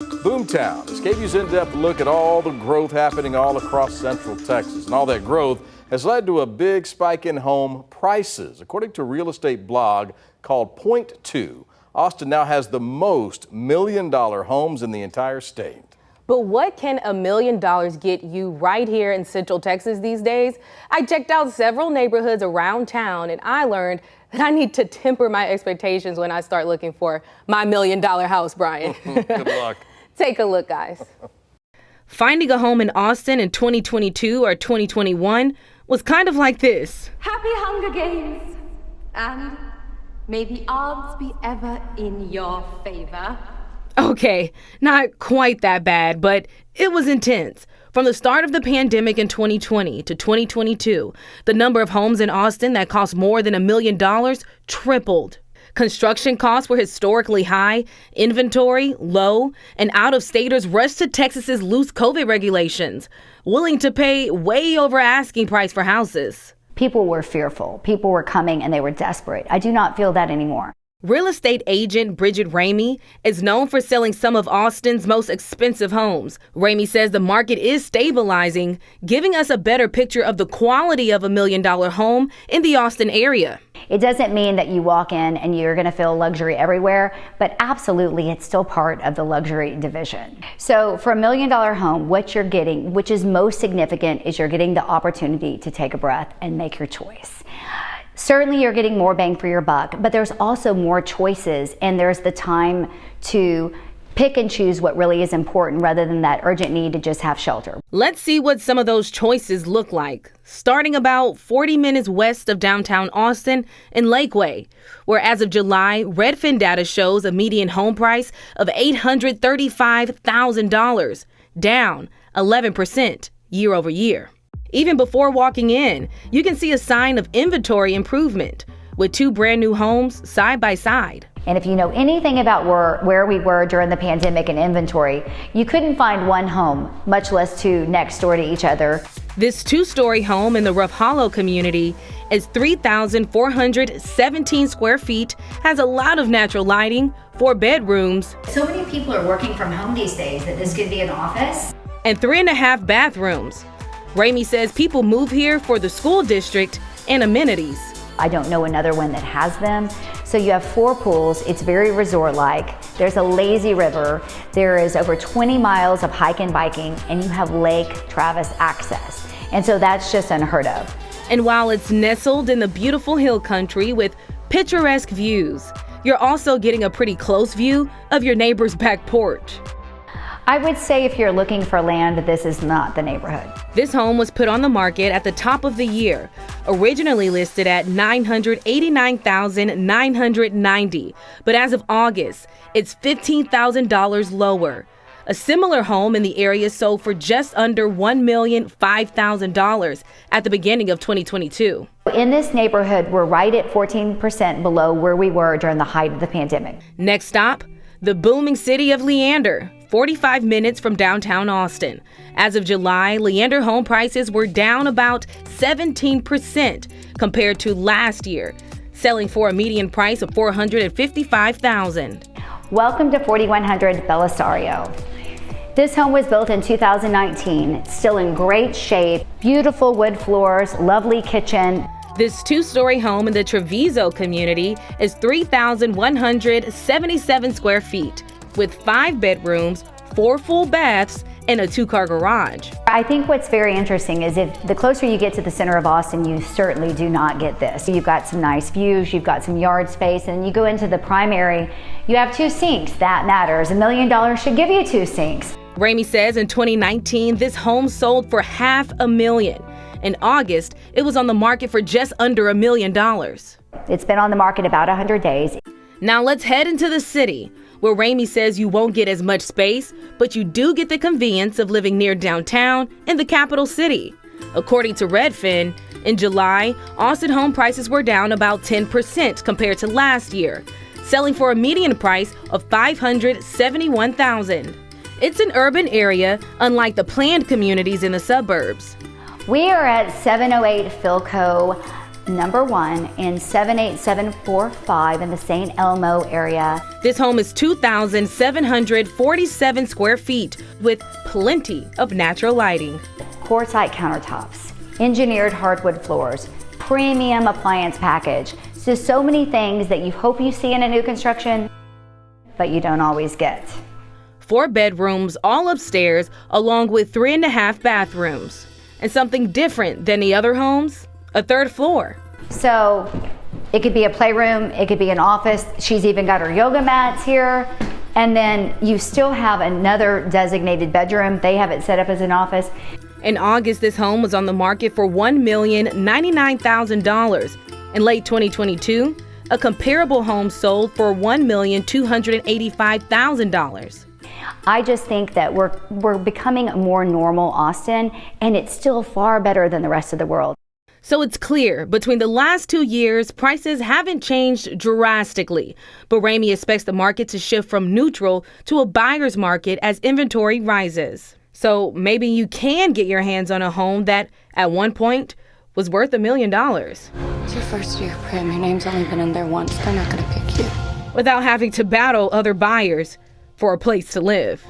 Boomtown is KVUE's in-depth look at all the growth happening all across Central Texas. And all that growth has led to a big spike in home prices. According to a real estate blog called Point 2, Austin now has the most million-dollar homes in the entire state. But what can $1 million get you right here in Central Texas these days? I checked out several neighborhoods around town and I learned that I need to temper my expectations when I start looking for my $1 million house, Brian. Good luck. Take a look, guys. Finding a home in Austin in 2022 or 2021 was kind of like this. Happy Hunger Games, and may the odds be ever in your favor. Okay, not quite that bad, but it was intense. From the start of the pandemic in 2020 to 2022, the number of homes in Austin that cost more than $1 million tripled. Construction costs were historically high, inventory low, and out-of-staters rushed to Texas's loose COVID regulations, willing to pay way over asking price for houses. People were fearful. People were coming and they were desperate. I do not feel that anymore. Real estate agent Bridget Ramey is known for selling some of Austin's most expensive homes. Ramey says the market is stabilizing, giving us a better picture of the quality of $1 million home in the Austin area. It doesn't mean that you walk in and you're going to feel luxury everywhere, but absolutely it's still part of the luxury division. So for $1 million home, what you're getting, which is most significant, is you're getting the opportunity to take a breath and make your choice. Certainly you're getting more bang for your buck, but there's also more choices and there's the time to pick and choose what really is important rather than that urgent need to just have shelter. Let's see what some of those choices look like. Starting about 40 minutes west of downtown Austin in Lakeway, where as of July, Redfin data shows a median home price of $835,000, down 11% year over year. Even before walking in, you can see a sign of inventory improvement with two brand new homes side by side. And if you know anything about where we were during the pandemic and inventory, you couldn't find one home, much less two next door to each other. This two-story home in the Rough Hollow community is 3,417 square feet, has a lot of natural lighting, 4 bedrooms. So many people are working from home these days that this could be an office. And 3.5 bathrooms. Ramey says people move here for the school district and amenities. I don't know another one that has them. So you have 4 pools. It's very resort-like. There's a lazy river. There is over 20 miles of hike and biking, and you have Lake Travis access. And so that's just unheard of. And while it's nestled in the beautiful hill country with picturesque views, you're also getting a pretty close view of your neighbor's back porch. I would say if you're looking for land, this is not the neighborhood. This home was put on the market at the top of the year, originally listed at $989,990, but as of August, it's $15,000 lower. A similar home in the area sold for just under $1,005,000 at the beginning of 2022. In this neighborhood, we're right at 14% below where we were during the height of the pandemic. Next stop, the booming city of Leander, 45 minutes from downtown Austin. As of July, Leander home prices were down about 17% compared to last year, selling for a median price of $455,000. Welcome to 4100 Belisario. This home was built in 2019. It's still in great shape, beautiful wood floors, lovely kitchen. This two-story home in the Treviso community is 3,177 square feet with 5 bedrooms, 4 full baths, and a 2-car garage. I think what's very interesting is if the closer you get to the center of Austin, you certainly do not get this. You've got some nice views, you've got some yard space, and you go into the primary, you have 2 sinks. That matters. $1 million should give you 2 sinks. Ramey says in 2019, this home sold for $500,000. In August, it was on the market for just under $1 million. It's been on the market about 100 days. Now let's head into the city, where Ramey says you won't get as much space, but you do get the convenience of living near downtown in the capital city. According to Redfin, in July, Austin home prices were down about 10% compared to last year, selling for a median price of $571,000. It's an urban area, unlike the planned communities in the suburbs. We are at 708 Philco number 1 in 78745 in the St. Elmo area. This home is 2,747 square feet with plenty of natural lighting. Quartzite countertops, engineered hardwood floors, premium appliance package. So many things that you hope you see in a new construction, but you don't always get. 4 bedrooms, all upstairs, along with 3.5 bathrooms. And something different than the other homes, a 3rd floor. So it could be a playroom, it could be an office. She's even got her yoga mats here. And then you still have another designated bedroom. They have it set up as an office. In August, this home was on the market for $1,099,000. In late 2022, a comparable home sold for $1,285,000. I just think that we're becoming a more normal Austin, and it's still far better than the rest of the world. So it's clear, between the last 2 years, prices haven't changed drastically. But Ramey expects the market to shift from neutral to a buyer's market as inventory rises. So maybe you can get your hands on a home that, at one point, was worth $1 million. It's your first year, Prim. Your name's only been in there once. They're not going to pick you. Without having to battle other buyers for a place to live.